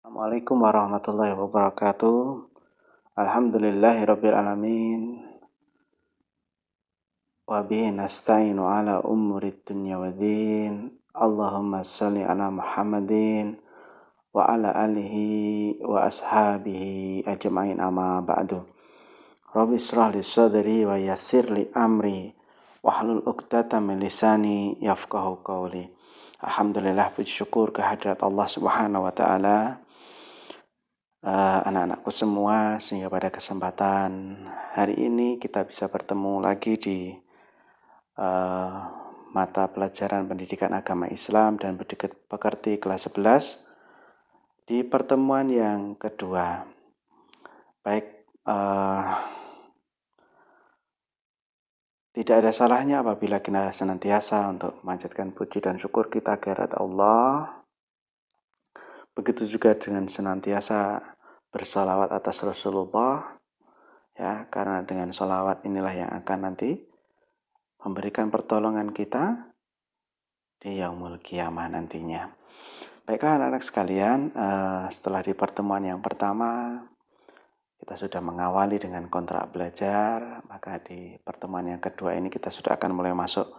Assalamualaikum warahmatullahi wabarakatuh. Alhamdulillahirabbil alamin. Wa bihi nasta'inu ala umurid dunya waddin. Allahumma shalli ala Muhammadin wa ala alihi wa ashabihi ajma'in amma ba'du. Rabbi shrah li sadri wa yassir li amri wahlul 'uqdatam min lisani yafqahu qawli. Alhamdulillah, puji syukur kehadirat Allah Subhanahu wa taala. Anak-anakku semua, sehingga pada kesempatan hari ini kita bisa bertemu lagi di mata pelajaran pendidikan agama Islam dan pekerti kelas 11 di pertemuan yang kedua. Baik, tidak ada salahnya apabila kita senantiasa untuk memanjatkan puji dan syukur kita kehadirat Allah. Begitu juga dengan senantiasa bersalawat atas Rasulullah, ya, karena dengan salawat inilah yang akan nanti memberikan pertolongan kita di yaumul qiyamah nantinya. Baiklah anak-anak sekalian, setelah di pertemuan yang pertama kita sudah mengawali dengan kontrak belajar, maka di pertemuan yang kedua ini kita sudah akan mulai masuk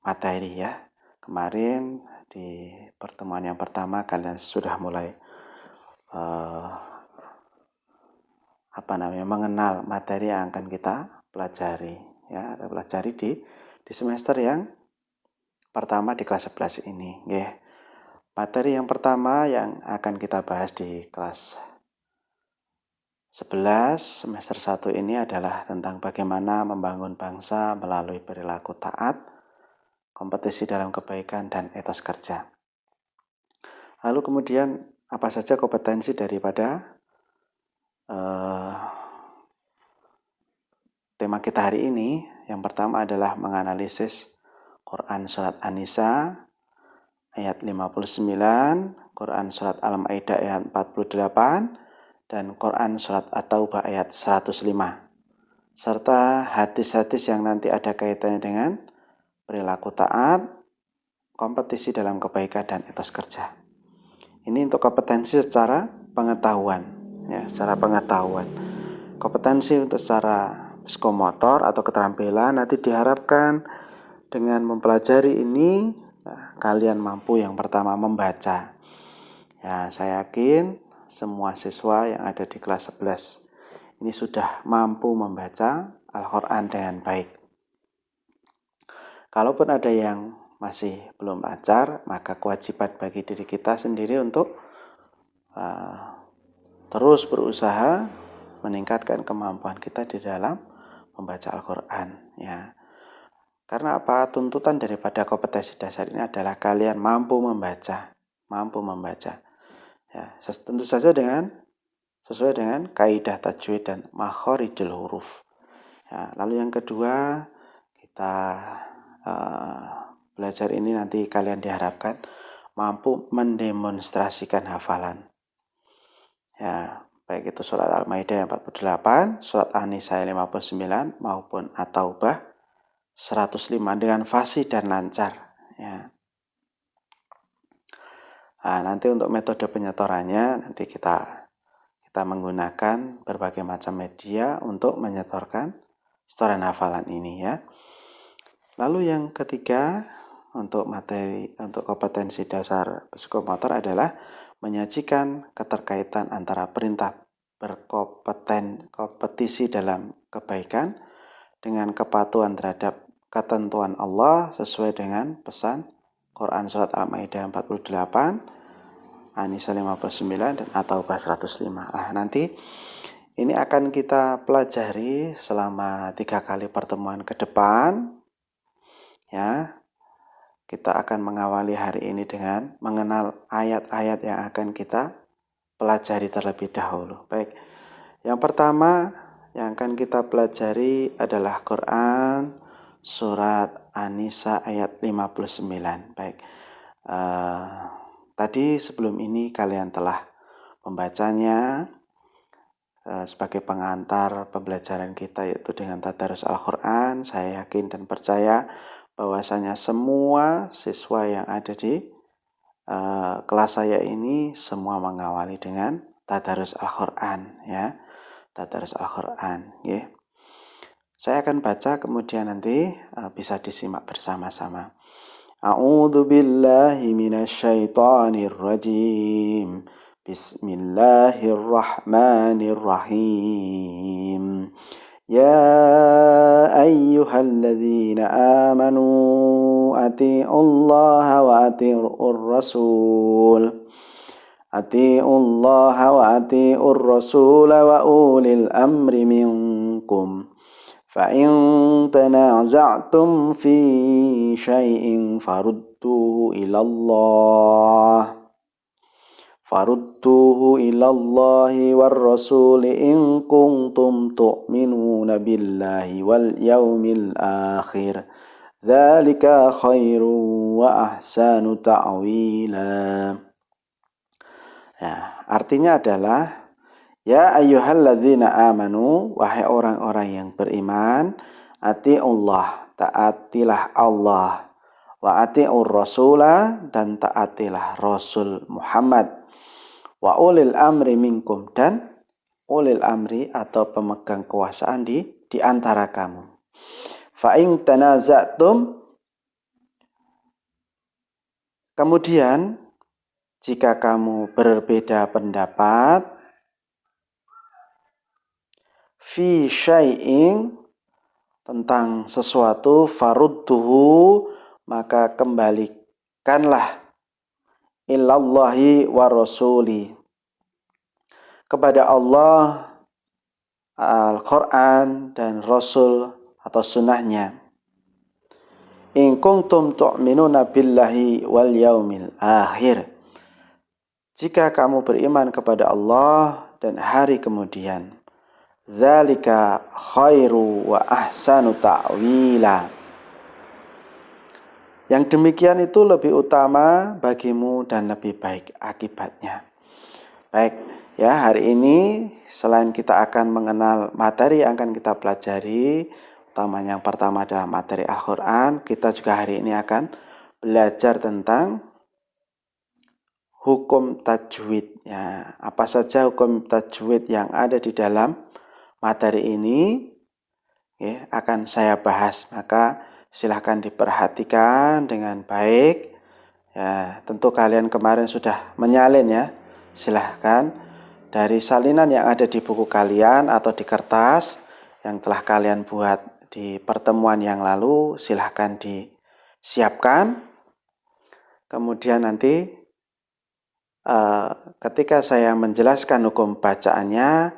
materi, ya. Kemarin di pertemuan yang pertama kalian sudah mulai mengenal materi yang akan kita pelajari, ya, pelajari di semester yang pertama di kelas 11 ini, ya. Materi yang pertama yang akan kita bahas di kelas 11 semester 1 ini adalah tentang bagaimana membangun bangsa melalui perilaku taat, kompetisi dalam kebaikan, dan etos kerja. Lalu kemudian apa saja kompetensi daripada tema kita hari ini? Yang pertama adalah menganalisis Quran Surat An-Nisa ayat 59, Quran Surat Al-Maidah ayat 48, dan Quran Surat At-Taubah ayat 105, serta hadis-hadis yang nanti ada kaitannya dengan perilaku taat, kompetisi dalam kebaikan, dan etos kerja. Ini untuk kompetensi secara pengetahuan, ya, secara pengetahuan. Kompetensi untuk secara psikomotor atau keterampilan nanti diharapkan dengan mempelajari ini, kalian mampu yang pertama membaca. Ya, saya yakin semua siswa yang ada di kelas 11 ini sudah mampu membaca Al-Quran dengan baik. Kalaupun ada yang masih belum lancar, maka kewajiban bagi diri kita sendiri untuk terus berusaha meningkatkan kemampuan kita di dalam membaca Al-Quran, ya. Karena apa? Tuntutan daripada kompetensi dasar ini adalah kalian mampu membaca. Ya, tentu saja sesuai dengan kaidah tajwid dan makharijul huruf. Ya, lalu yang kedua, kita belajar ini nanti kalian diharapkan mampu mendemonstrasikan hafalan. Ya, baik itu surat Al-Maidah 48, surat An-Nisa 59 maupun At-Taubah 105 dengan fasih dan lancar, ya. Nah, nanti untuk metode penyetorannya nanti kita menggunakan berbagai macam media untuk menyetorkan setoran hafalan ini, ya. Lalu yang ketiga untuk kompetensi dasar psikomotor adalah menyajikan keterkaitan antara perintah berkompetisi dalam kebaikan dengan kepatuhan terhadap ketentuan Allah sesuai dengan pesan Quran Surat Al-Maidah 48, An-Nisa 59, dan At-Taubah 105. Nanti ini akan kita pelajari selama 3 kali pertemuan ke depan, ya. Kita akan mengawali hari ini dengan mengenal ayat-ayat yang akan kita pelajari terlebih dahulu. Baik, yang pertama yang akan kita pelajari adalah Quran Surat An-Nisa ayat 59. Baik, tadi sebelum ini kalian telah membacanya sebagai pengantar pembelajaran kita, yaitu dengan tadarus Al-Quran. Saya yakin dan percaya bahwasanya semua siswa yang ada di kelas saya ini semua mengawali dengan tadarus Al-Qur'an ya. Tadarus Al-Qur'an ya. Saya akan baca kemudian nanti bisa disimak bersama-sama. A'udzu billahi minasyaitonir rajim. Bismillahirrahmanirrahim. Ya ayyuhalladzina amanu atiiullaha wa atiiur rasul. Atiiullaha wa atiiur rasul wa ulil amri minkum. Fa in tanaza'tum fi syai'in farudduhu ilallahi war rasuli in kuntum tu'minuna billahi wal yaumil akhir. Dzalika khairu wa ahsanu ta'wila. Ya, artinya adalah ya ayyuhalladzina amanu, wahai orang-orang yang beriman, atiullah, taatilah Allah, wa atiur rasula, dan taatilah Rasul Muhammad, wa ulil amri minkum, dan ulil amri atau pemegang kekuasaan di antara kamu. Fa in tanaza'tum, kemudian jika kamu berbeda pendapat, fi syai'in, tentang sesuatu, farudduhu, maka kembalikanlah, ilallahi wa rasuli, kepada Allah, Al-Quran, dan Rasul atau sunnahnya. In kuntum tu'minuna billahi wal yaumil akhir, jika kamu beriman kepada Allah dan hari kemudian. Dzalika khairu wa ahsanu ta'wila, yang demikian itu lebih utama bagimu dan lebih baik akibatnya. Baik, ya, hari ini selain kita akan mengenal materi yang akan kita pelajari, utamanya yang pertama adalah materi Al-Quran, kita juga hari ini akan belajar tentang hukum tajwid. Ya, apa saja hukum tajwid yang ada di dalam materi ini ya, akan saya bahas, maka silahkan diperhatikan dengan baik. Ya, tentu kalian kemarin sudah menyalin ya. Silahkan dari salinan yang ada di buku kalian atau di kertas yang telah kalian buat di pertemuan yang lalu, silahkan disiapkan. Kemudian nanti ketika saya menjelaskan hukum bacaannya,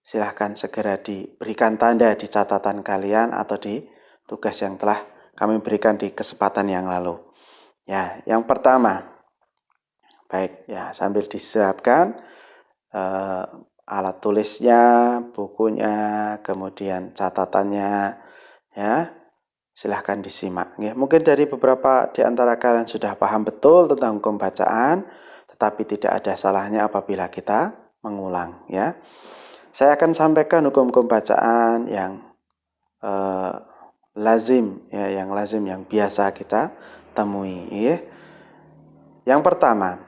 silahkan segera diberikan tanda di catatan kalian atau di tugas yang telah kami berikan di kesempatan yang lalu. Ya, yang pertama, baik ya, sambil disiapkan alat tulisnya, bukunya, kemudian catatannya, ya, silahkan disimak. Ya, mungkin dari beberapa di antara kalian sudah paham betul tentang hukum bacaan, tetapi tidak ada salahnya apabila kita mengulang. Ya. Saya akan sampaikan hukum-hukum bacaan yang lazim, ya, yang biasa kita temui. Ya. Yang pertama,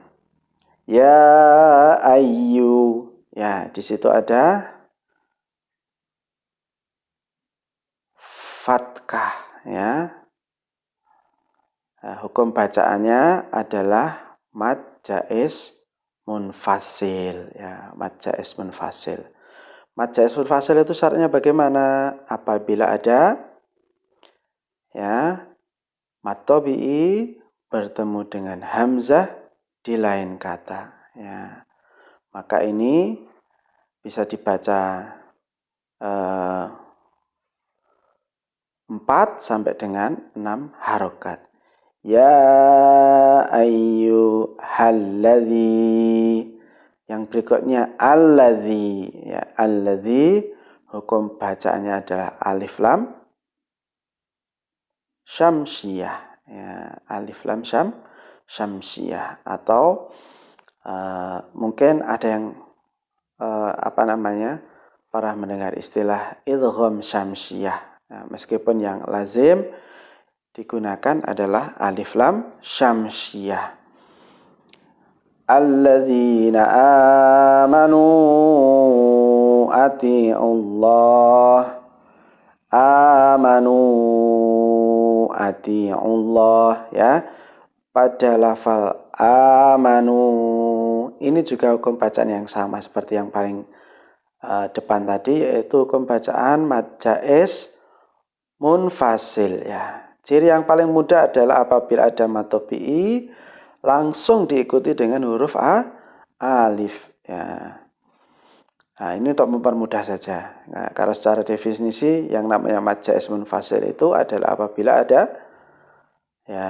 ya ayyu, ya, di situ ada fathah, ya. Nah, hukum bacaannya adalah mad jaiz munfasil, ya, mad jaiz munfasil. Mad jaiz munfasil itu syaratnya bagaimana? Apabila ada ya mad tabi'i bertemu dengan hamzah di lain kata, ya. Maka ini bisa dibaca 4 sampai dengan 6 harokat. Ya ayyuhalladzi. Yang berikutnya alladzi, ya, alladzi hukum bacaannya adalah alif lam syamsiyah, ya, alif lam syamsiyah, atau mungkin ada yang pernah mendengar istilah idgham syamsiyah. Nah, meskipun yang lazim digunakan adalah alif lam syamsiyah. alladzina amanu ati'ullah amanu ati'ullah ya. Pada lafal amanu ini juga hukum bacaan yang sama seperti yang paling depan tadi, yaitu hukum bacaan mad jaiz munfasil ya. Ciri yang paling mudah adalah apabila ada mad tabi'i langsung diikuti dengan huruf alif ya. Nah, ini untuk mempermudah saja. Nah, kalau secara definisi yang namanya mad jaiz munfasil itu adalah apabila ada ya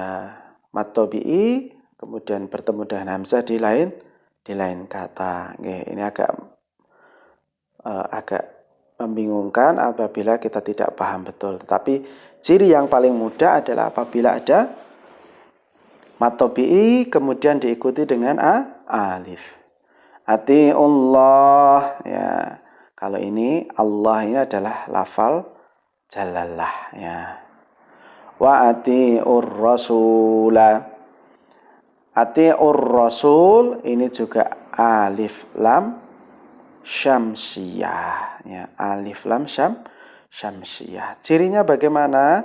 mad tabi'i kemudian bertemu dengan hamzah di lain kata. Oke, ini agak membingungkan apabila kita tidak paham betul. Tetapi ciri yang paling mudah adalah apabila ada mad tabi'i kemudian diikuti dengan alif. Ati'ullah ya. Kalau ini Allah ini adalah lafal jalalah ya. Wa ati'ur rasula. Ati'ur rasul ini juga alif lam syamsiyah ya, alif lam syamsiyah. Cirinya bagaimana?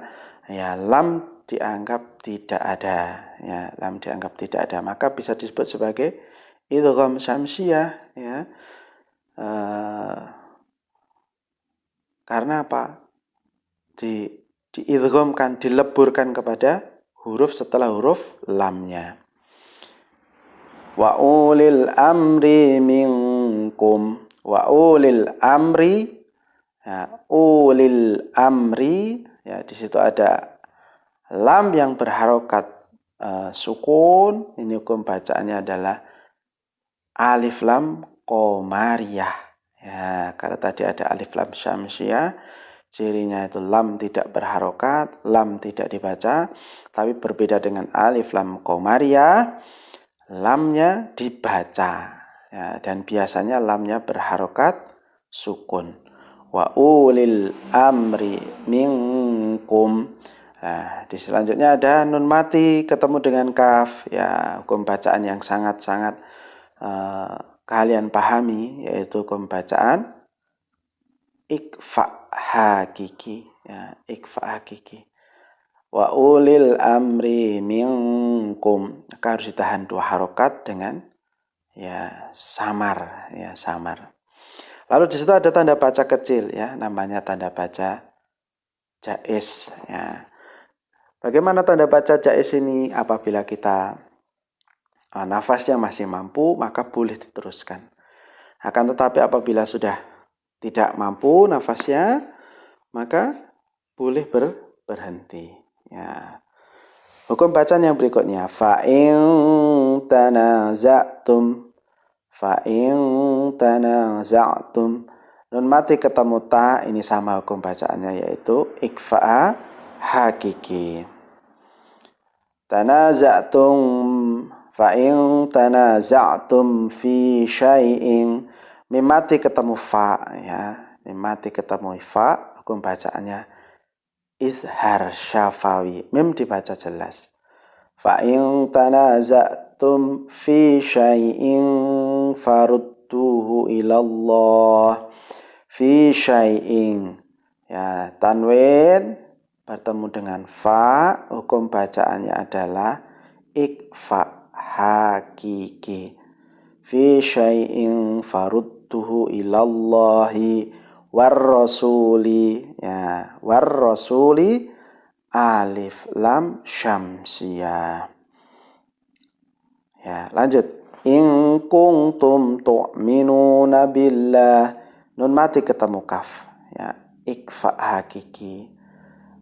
Ya, lam dianggap tidak ada ya, lam dianggap tidak ada, maka bisa disebut sebagai idgham syamsiyah ya. Karena apa? Diidghamkan, dileburkan kepada huruf setelah huruf lamnya. Wa ulil amri minkum. Wa ulil amri ya, ulil amri ya, di situ ada lam yang berharokat sukun. Ini hukum bacaannya adalah alif lam qamariyah ya. Kalau tadi ada alif lam syamsiyah, cirinya itu lam tidak berharokat, lam tidak dibaca. Tapi berbeda dengan alif lam qamariyah, lamnya dibaca ya, dan biasanya lamnya berharokat sukun. Wa ulil amri minkum. Nah, di selanjutnya ada nun mati ketemu dengan kaf ya, hukum bacaan yang sangat-sangat kalian pahami, yaitu hukum bacaan ikfa hakiki ya, ikfa hakiki. Wa ulil amri minkum, maka harus ditahan dua harokat dengan ya samar ya, samar. Lalu di situ ada tanda baca kecil ya, namanya tanda baca jaiz ya. Bagaimana tanda baca jaiz ini? Apabila kita nafasnya masih mampu, maka boleh diteruskan. Akan tetapi apabila sudah tidak mampu nafasnya, maka boleh berhenti ya. Hukum bacaan yang berikutnya, fa'in tanaza'tum. Fa'in tanaza'tum. Nun mati ketemu ta, ini sama hukum bacaannya, yaitu ikfa'a hakiki. Tanaza'tum. Fa'in tanaza'tum fi syai'in. Mim mati ketemu fa ya. Mim mati ketemu fa, hukum bacaannya izhar syafawi. Mim dibaca jelas. Fa'in tanaza'tum fi syai'in farudduhu ilallah. Fi syai'in ya, tanwin bertemu dengan fa, hukum bacaannya adalah ikfa hakiki. Fi syai'in farudduhu ilallahi warrasuli ya, warrasuli alif lam syamsiyah ya. Lanjut, in kuntum tu'minuna billah. Nun mati ketemu kaf ya, ikfa hakiki.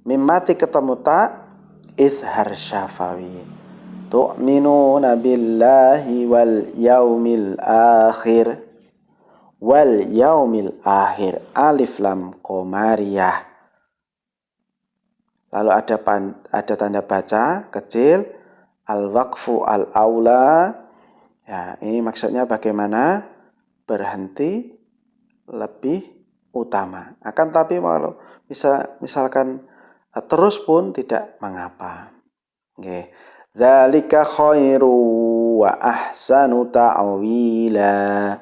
Mim mati ketemu ta, izhar syafawi. Tu'minuna billahi wal yaumil akhir. Wal yaumil akhir, alif lam qamariyah. Lalu ada tanda baca kecil, al-waqfu al-aula ya, ini maksudnya bagaimana berhenti lebih utama. Akan tapi kalau misalkan terus pun tidak mengapa. Oke. Dzalika khairu wa ahsanu ta'wila.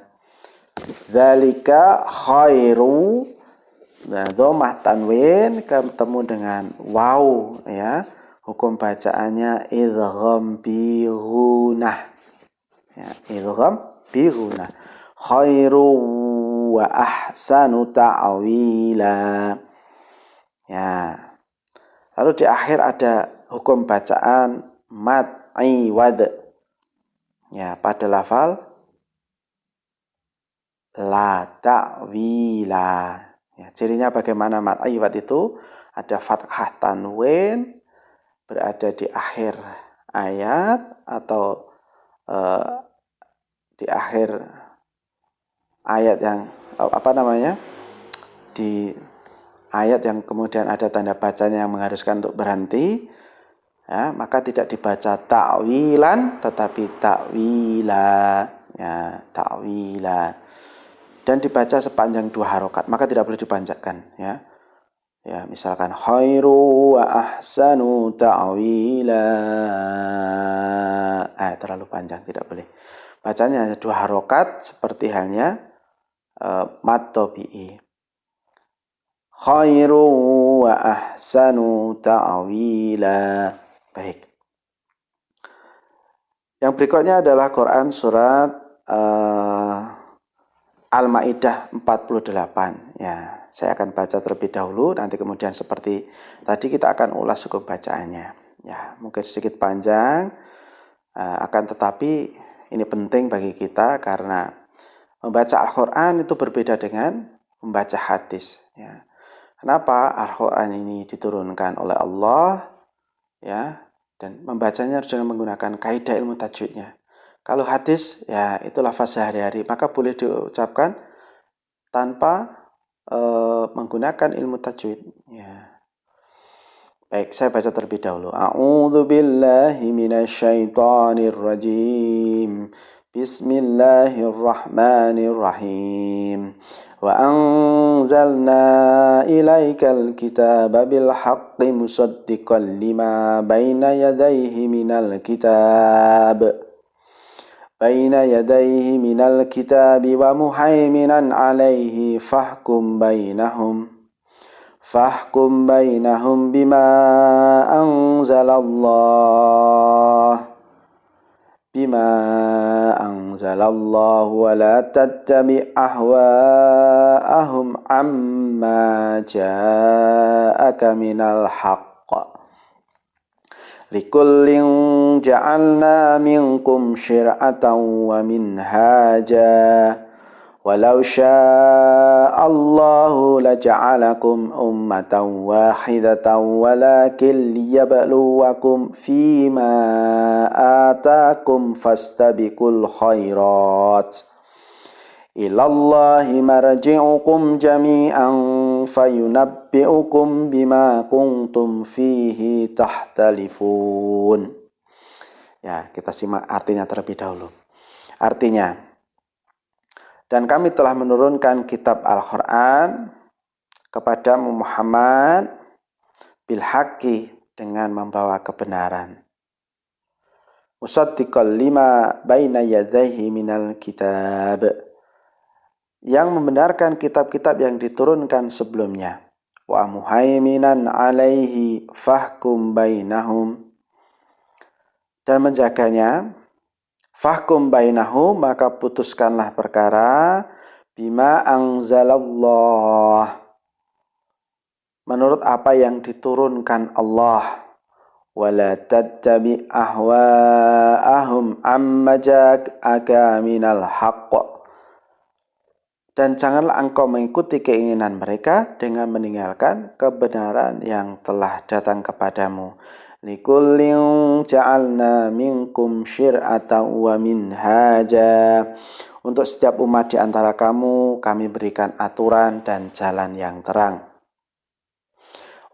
Dzalika khairu. Nah, dhammah tanwin ketemu dengan waw ya. Hukum bacaannya idgham bi ghunah. Ya, idgham bi ghunah. Khairu wa ahsanu ta'wila. Ya. Lalu di akhir ada hukum bacaan mad iwad. Ya, pada lafal la ta'wila. Ya, cirinya bagaimana mad iwad itu? Ada fathah tanwin berada di akhir ayat atau di akhir ayat yang di ayat yang kemudian ada tanda bacanya yang mengharuskan untuk berhenti, ya, maka tidak dibaca ta'wilan tetapi ta'wila, ya, ta'wila, dan dibaca sepanjang 2 harokat, maka tidak boleh dipanjangkan, ya. Ya, misalkan khairu wa ahsanu ta'wila. Terlalu panjang, tidak boleh. Bacanya hanya 2 harokat seperti halnya mad tabi'i. Khairu wa ahsanu ta'wila. Baik. Yang berikutnya adalah Quran surat Al-Maidah 48. Ya, saya akan baca terlebih dahulu, nanti kemudian seperti tadi kita akan ulas hukum bacaannya. Ya, mungkin sedikit panjang, akan tetapi ini penting bagi kita karena membaca Al-Quran itu berbeda dengan membaca hadis. Ya. Kenapa Al-Quran ini diturunkan oleh Allah, ya, dan membacanya harus dengan menggunakan kaidah ilmu tajwidnya. Kalau hadis, ya itu lafaz sehari-hari, maka boleh diucapkan tanpa menggunakan ilmu tajwid. Ya. Baik, saya baca terlebih dahulu. A'udzu billahi minasyaitonir rajim. Bismillahirrahmanirrahim. Wa anzalna ilaikal kitaba bil haqqi musaddiqan lima baina yadayhi minal kitab. بين يديه من الكتاب ومهيمنا عليه فاحكم بينهم بما أنزل الله ولا تتبع أهواءهم عما جاءك من الحق likullin ja'alna minkum syir'atan wa minhaja walau sya'allahu laja'alakum ummatan wahidatan walakin liyabluwakum fima atakum fastabiqul khairat ilallahi marji'ukum jami'an fayunabbi'ukum bima kuntum fihi tahtalifun. Ya, kita simak artinya terlebih dahulu. Artinya, dan kami telah menurunkan kitab Al-Quran kepada Muhammad bil haqqi, dengan membawa kebenaran. Musaddiqal lima baina yadayhi minal kitab, yang membenarkan kitab-kitab yang diturunkan sebelumnya. Wa muhaiminan alaihi fahkum bainahum, dan menjaganya. Fahkum bainahum, maka putuskanlah perkara bima anzalallah, menurut apa yang diturunkan Allah. Wala tattabi ahwaahum amma ja'aka minal haqq, dan janganlah engkau mengikuti keinginan mereka dengan meninggalkan kebenaran yang telah datang kepadamu. Likullin ja'alna minkum syir'atan wa minhaja, untuk setiap umat di antara kamu kami berikan aturan dan jalan yang terang.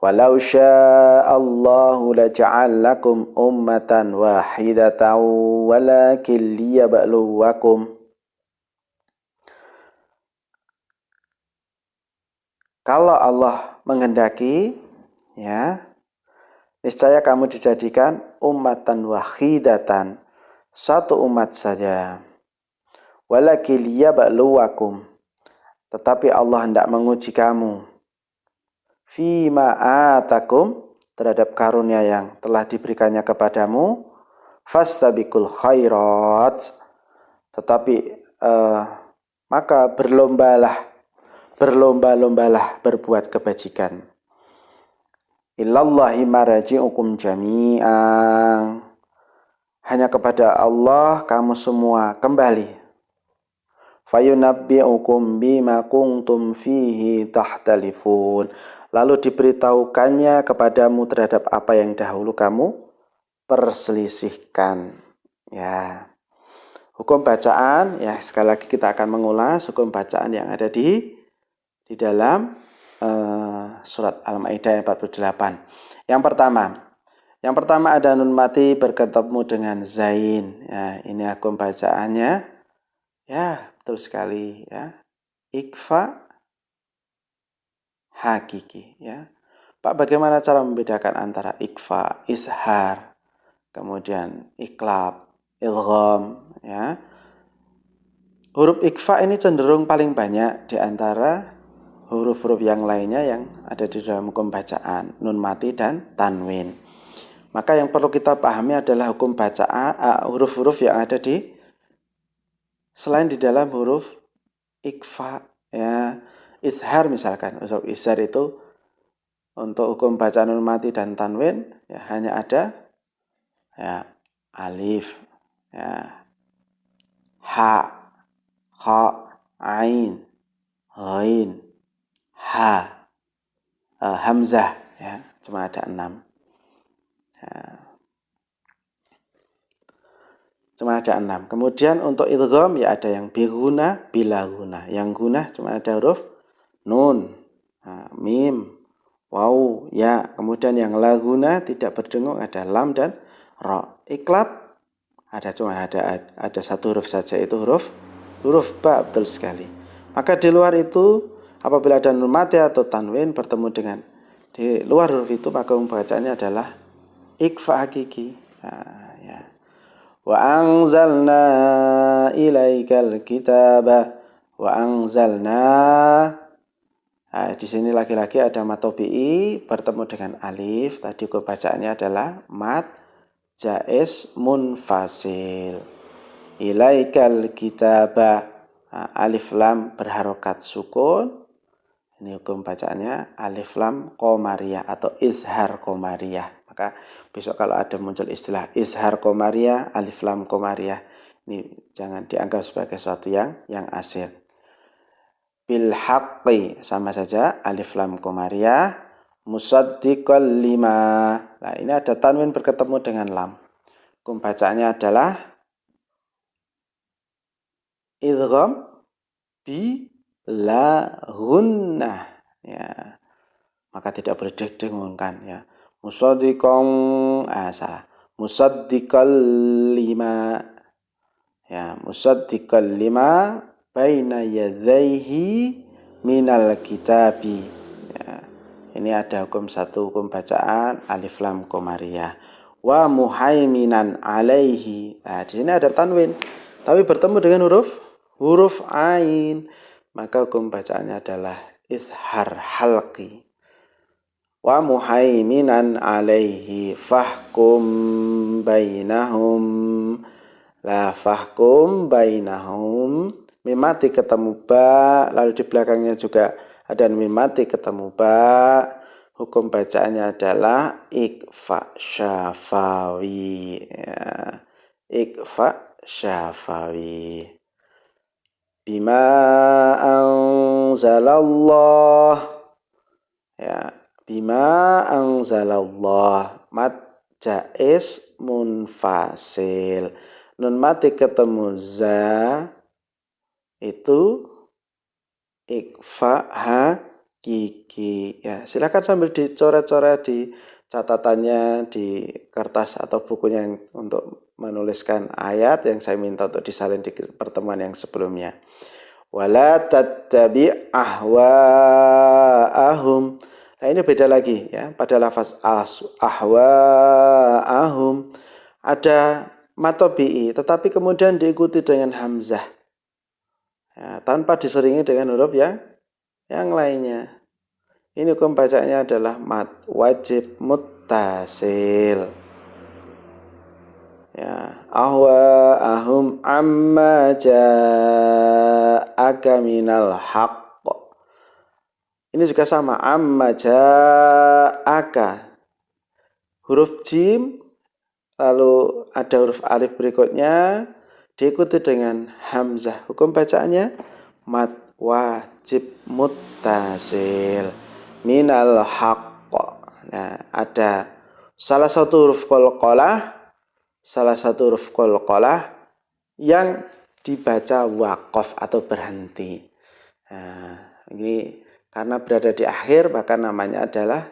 Walau sya'allahu laja'alakum ummatan wahidatan walakin liyabluwakum, kalau Allah menghendaki, ya, niscaya kamu dijadikan ummatan wahidatan, satu umat saja. Walakin liyabluwakum, tetapi Allah hendak menguji kamu. Fima atakum, terhadap karunia yang telah diberikannya kepadamu. Fastabiqul khairat, tetapi maka berlomba-lombalah berbuat kebajikan. Ilallahi maraji'ukum jami'an, hanya kepada Allah kamu semua kembali. Fayunabbi'ukum bima kuntum fihi tahtalifun, lalu diberitahukannya kepadamu terhadap apa yang dahulu kamu perselisihkan. Ya. Hukum bacaan, ya sekali lagi kita akan mengulas hukum bacaan yang ada di dalam surat Al-Maidah 48. Yang pertama ada nun mati berketemu dengan zain. Ya, ini hukum bacaannya. Ya, betul sekali ya. Ikfa hakiki ya. Pak, bagaimana cara membedakan antara ikfa, izhar, kemudian iklab, idgham ya. Huruf ikfa ini cenderung paling banyak di antara huruf-huruf yang lainnya yang ada di dalam hukum bacaan, nun mati dan tanwin. Maka yang perlu kita pahami adalah hukum bacaan, huruf-huruf yang ada di selain di dalam huruf ikfa ya. Izhar misalkan, huruf izhar itu untuk hukum bacaan nun mati dan tanwin ya, hanya ada ya alif ya, ha, kha, ain, ghain, ha, hamzah ya, cuma ada 6 ya. Cuma ada 6. Kemudian untuk idgham ya ada yang biguna, bila guna. Yang guna cuma ada huruf nun, mim, waw, ya. Kemudian yang la guna tidak berdengung ada lam dan ra. Iklab ada satu huruf saja, itu huruf ba, betul sekali. Maka di luar itu apabila ada nun mati atau tanwin bertemu dengan di luar huruf itu, maka pembacaannya adalah ikfa hakiki. Ya. Wa anzalna ilaikal kitaba, wa anzalna. Di sini lagi-lagi ada matobi'i bertemu dengan alif. Tadi bacaannya adalah mat jaiz munfasil. Ilaikal kitaba, alif lam berharokat sukun. Ini hukum bacaannya alif lam qamariyah atau izhar qamariyah. Maka besok kalau ada muncul istilah izhar qamariyah, alif lam qamariyah, ini jangan dianggap sebagai sesuatu yang asir. Bil haqqi sama saja, alif lam qamariyah, musaddiqal lima. Nah, ini ada tanwin berketemu dengan lam. Hukum bacaannya adalah idgham bi la gunnah ya. Maka tidak boleh didengungkan ya. Musaddiqan, salah. Musaddiqal lima. Ya, musaddiqal lima baina yadayhi minal kitabi. Ya. Ini ada satu hukum bacaan alif lam qamariyah. Wa muhaiminan alaihi. Nah, di sini ada tanwin, tapi bertemu dengan huruf ain. Maka hukum bacaannya adalah izhar halqi. Wa muhaiminan alaihi fahkum bainahum. La fahkum bainahum. Mimati ketemu ba, lalu di belakangnya juga ada mimati ketemu ba. Hukum bacaannya adalah ikfa syafawi ya. Ikfa syafawi. Bima anzalallah ya. Bima anzalallah, mat jaiz munfasil. Nun mati ketemu za, itu ikfa hakiki ya. Silakan sambil dicoret-coret di catatannya di kertas atau bukunya untuk menuliskan ayat yang saya minta untuk disalin di pertemuan yang sebelumnya. Wala tattabi' ahwaahum. Nah, ini beda lagi ya. Pada lafaz ahwaahum ada mat tabi'i, tetapi kemudian diikuti dengan hamzah. Ya, tanpa diseringi dengan huruf yang lainnya. Ini hukum bacanya adalah mat wajib muttasil. Ya, ahum amma ja'aka minal haqq. Ini juga sama, amma ja'aka. Huruf jim, lalu ada huruf alif berikutnya, diikuti dengan hamzah. Hukum bacaannya mat wajib muttasil minal haqq. Nah, ada salah satu huruf qalqalah yang dibaca waqaf atau berhenti. Nah, ini karena berada di akhir maka namanya adalah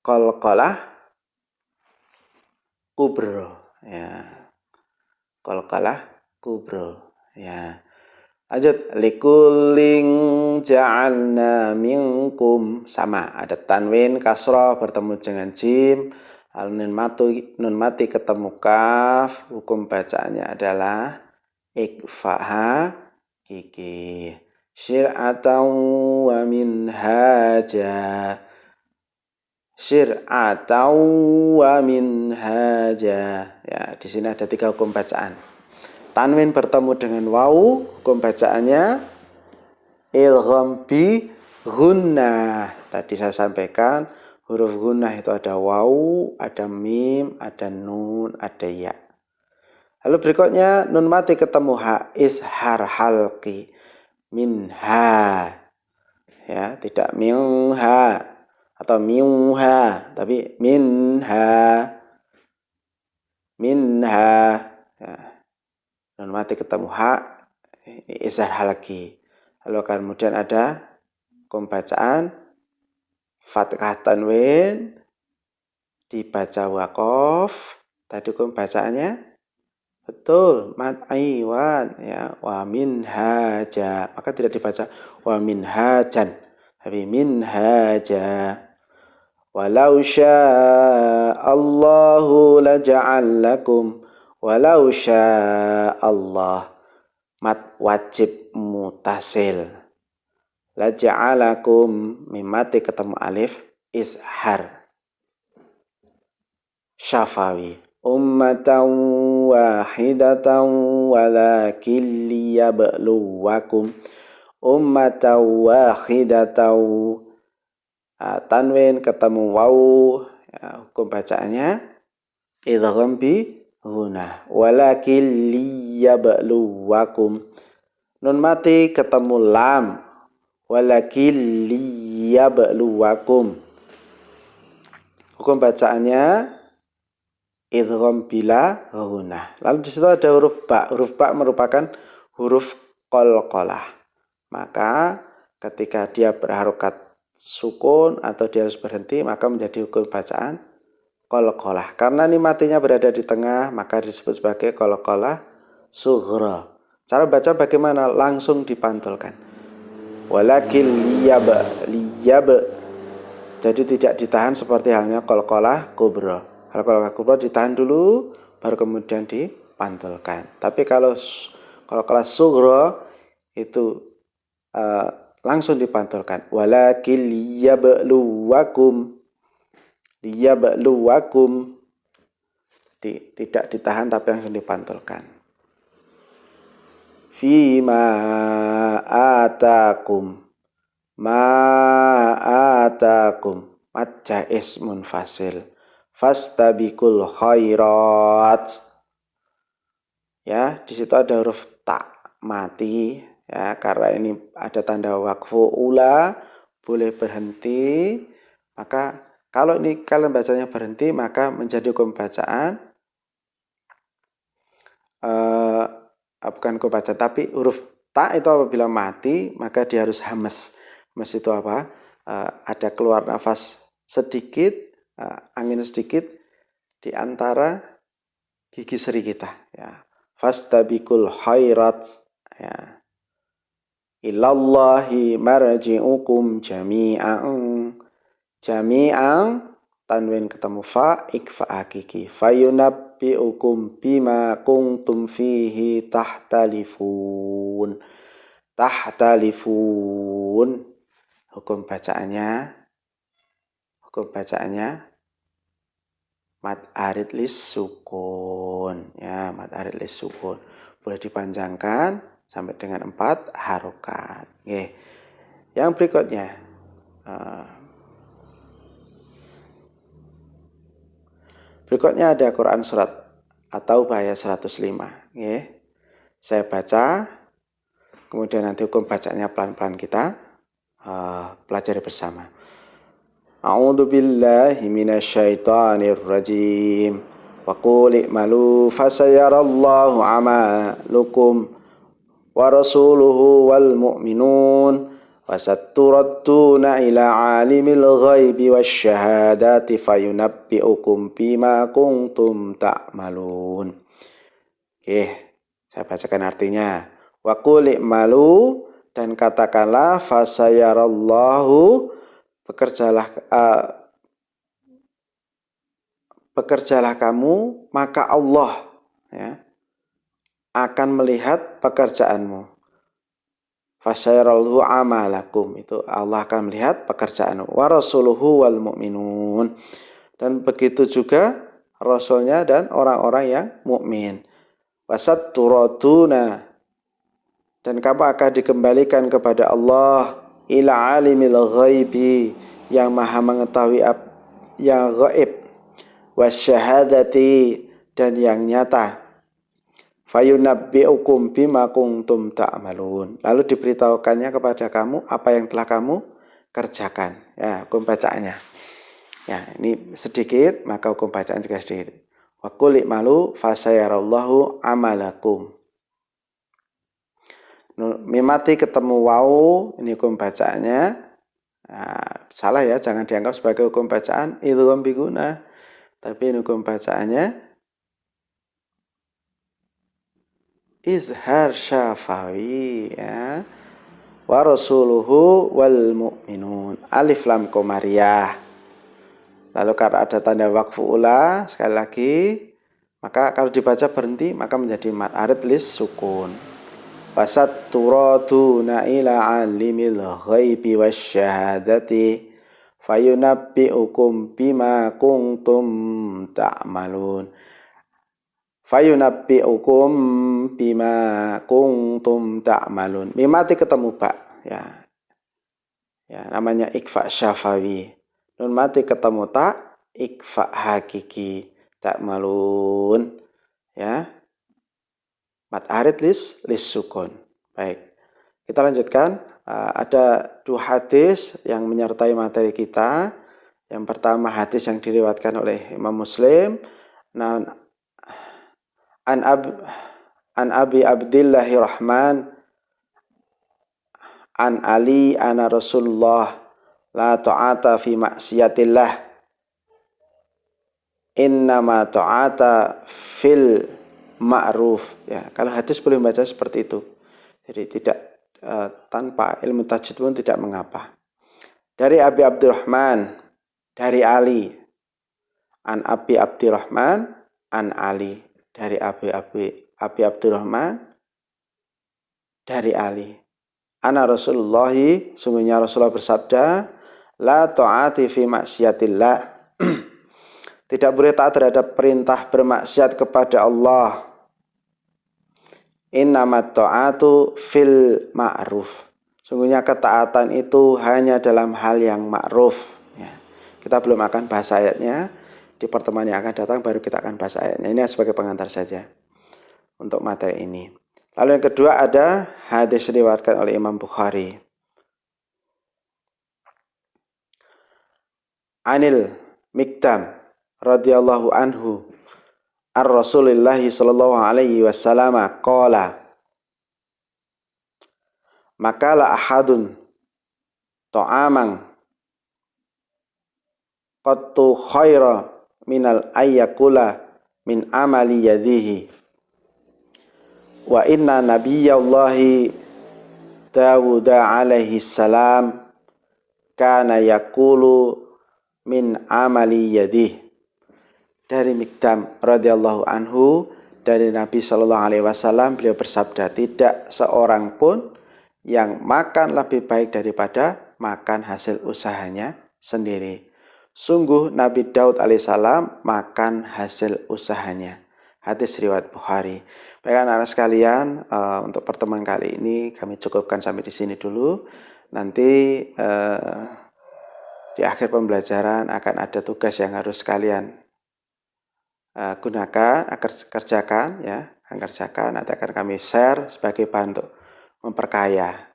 qalqalah kubro. Ya. Qalqalah kubro. Ya. Lanjut, likuling ja'alna minkum, sama, ada tanwin kasroh bertemu dengan jim, lalu nun mati ketemu kaf. Hukum bacaannya adalah ikfaha kiki syir'atan wa minhaja, syir'atan wa minhaja. Ya, di sini ada 3 hukum bacaan. Tanwin bertemu dengan wawu, hukum bacaannya ilgham bi gunnah. Tadi saya sampaikan huruf gunnah itu ada wawu, ada mim, ada nun, ada ya. Lalu berikutnya nun mati ketemu ha, ishar halqi minha. Ya, tidak minha atau minha, tapi minha. Ya. Nun mati ketemu ha, ishar halqi. Lalu kemudian ada pembacaan fathah tanwin dibaca waqaf. Tadi pembacaannya betul, mat aiwan, ya, wa minhaja. Maka tidak dibaca wa minhajan, tapi minhaja. Walau sya'allahu laja'al lakum, walau sya'allah, mat wajib mutasil. La ja'alakum, mimati ketemu alif, ishar syafawi. Ummatan wahidatan walakin liyabluwakum. Ummatan wahidatan, tanwin ketemu wawu. Ya, hukum bacaannya idgham bi ghunah. Walakin liyabluwakum. Nun mati ketemu lam, walakin liyabluwakum. Hukum bacaannya idgham bila ghunah. Lalu di situ ada huruf ba. Huruf ba merupakan huruf qalqalah. Maka ketika dia berharokat sukun atau dia harus berhenti, maka menjadi hukum bacaan qalqalah. Karena ini matinya berada di tengah, maka disebut sebagai qalqalah sughra. Cara baca bagaimana? Langsung dipantulkan. Walakin liyab. Jadi tidak ditahan seperti halnya qalqalah kubra. Kalau qalqalah kubra ditahan dulu, baru kemudian dipantulkan. Tapi kalau qalqalah sughra itu langsung dipantulkan. Walakin liyabluwakum. Tidak ditahan tapi langsung dipantulkan. Fima atakum, ma'atakum, mad jaiz munfasil. Fastabikul khairat. Ya, di situ ada huruf ta mati. Ya, karena ini ada tanda waqfu ula, boleh berhenti. Maka kalau ini kalian bacanya berhenti, maka menjadi hukum bacaan bukan hukum bacaan, tapi huruf ta itu apabila mati, maka dia harus hamas. Hamas itu apa? Ada keluar nafas sedikit, angin sedikit di antara gigi seri kita. Ya. Fastabikul khairat. Ya. Ilallahi marji'ukum jami'an, tanwin ketemu fa, ikfa hakiki, yunabbi'ukum bima kuntum fihi tahtalifun. Tahtalifun. Hukum bacaannya mad arid lis sukun. Ya, mad arid lis sukun. Boleh dipanjangkan sampai dengan 4 harokat. Oke. Yang berikutnya. Berikutnya ada Quran surat At-Taubah ayat 105. Oke. Saya baca, kemudian nanti hukum bacanya pelan-pelan kita pelajari bersama. A'udzu billahi minasyaitonir rajim. Wa qul i'malu fasayarallahu 'amalukum wa rasuluhu wal mu'minun wasaturadduna ila 'alimil ghaibi wasyahadati fayunabbi'ukum bima kuntum ta'malun. Oke, saya bacakan artinya. Wa qul i'malu, dan katakanlah fasayarallahu, bekerjalah kamu, maka Allah ya akan melihat pekerjaanmu. Fasayarallahu amalakum, itu Allah akan melihat pekerjaanmu. Wa rasuluhu wal mu'minun, dan begitu juga rasulnya dan orang-orang yang mukmin. Wasatturaduna, dan kamu akan dikembalikan kepada Allah, ila alimil ghaibi, yang maha mengetahui yang gaib, wasyahadati, dan yang nyata. Fayunabbi'ukum bima kuntum ta'malun, lalu diberitahukannya kepada kamu apa yang telah kamu kerjakan. Ya, hukum bacaannya. Ya, ini sedikit, maka hukum bacaan juga sedikit. Wa qul i'malu fasayarallahu amalakum. Mimati ketemu wau, ini hukum bacaannya. Nah, salah ya, jangan dianggap sebagai hukum bacaan idgham biguna, tapi ini hukum bacaannya izhar syafawi ya. Wa rasuluhu wal mu'minun, alif lam qamariyah. Lalu karena ada tanda waqfu ula, sekali lagi, maka kalau dibaca berhenti maka menjadi mad arid lis sukun. Wasatturaduna ila alimil ghaibi wasyahadati fayunabbi'ukum bima kuntum ta'malun. Fayunabbi'ukum bima kuntum ta'malun. Mimati ketemu pak ya. Ya, namanya ikfa syafawi. Nun mati ketemu tak, ikfa hakiki, ta'malun. Ya. Mad arid lis sukun. Baik. Kita lanjutkan. Ada 2 hadis yang menyertai materi kita. Yang pertama hadis yang diriwayatkan oleh Imam Muslim. Nah, an Abi Abdillahi Rahman an Ali ana Rasulullah la ta'ata fi maksiatillah innama ta'ata fil ma'ruf. Ya, kalau hadis boleh baca seperti itu. Jadi tidak tanpa ilmu tajwid pun tidak mengapa. Dari Abi Abdurrahman, dari Ali. An Abi Abdurrahman, an Ali. Dari Abi Abdurrahman, dari Ali. Ana Rasulullah, sungguhnya Rasulullah bersabda, la ta'ati fi maksiatillah. Tidak boleh taat terhadap perintah bermaksiat kepada Allah. Innamat ta'atu fil ma'ruf. Sungguhnya ketaatan itu hanya dalam hal yang ma'ruf. Ya. Kita belum akan bahas ayatnya. Di pertemuan yang akan datang baru kita akan bahas ayatnya. Ini sebagai pengantar saja untuk materi ini. Lalu yang kedua ada hadis diriwayatkan oleh Imam Bukhari. Anil Mikdam radhiyallahu anhu ar-Rasulillah sallallahu alaihi wasallam qala makala ahadun ta'amang qattu khaira minal ayyakula min amali yadihi wa inna nabiyallahi Dawud alaihi salam kana yakulu min amali yadihi Dari Mikdam radhiyallahu anhu, dari Nabi Shallallahu alaihi wasallam, beliau bersabda, tidak seorang pun yang makan lebih baik daripada makan hasil usahanya sendiri. Sungguh Nabi Daud alaihissalam makan hasil usahanya. Hadis riwayat Bukhari. Baiklah anak-anak sekalian, untuk pertemuan kali ini kami cukupkan sampai di sini dulu. Nanti di akhir pembelajaran akan ada tugas yang harus kalian gunakan, kerjakan ya, nanti akan kami share sebagai bahan untuk memperkaya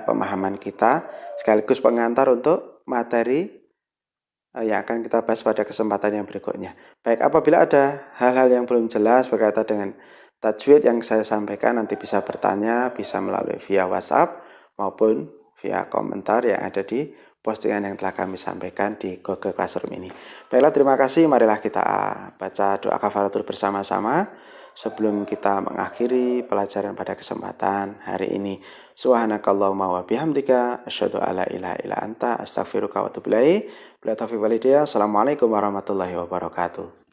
pemahaman kita, sekaligus pengantar untuk materi yang akan kita bahas pada kesempatan yang berikutnya. Baik, apabila ada hal-hal yang belum jelas berkaitan dengan tajwid yang saya sampaikan, nanti bisa bertanya, bisa melalui via WhatsApp maupun via komentar yang ada di postingan yang telah kami sampaikan di Google Classroom ini. Baiklah, terima kasih. Marilah kita baca doa kafaratul bersama-sama sebelum kita mengakhiri pelajaran pada kesempatan hari ini. Subhanakallahumma wa bihamdika asyhadu alla ilaha illa anta astaghfiruka wa atubu ilaik. Bila taufiq wal hidayah. Assalamualaikum warahmatullahi wabarakatuh.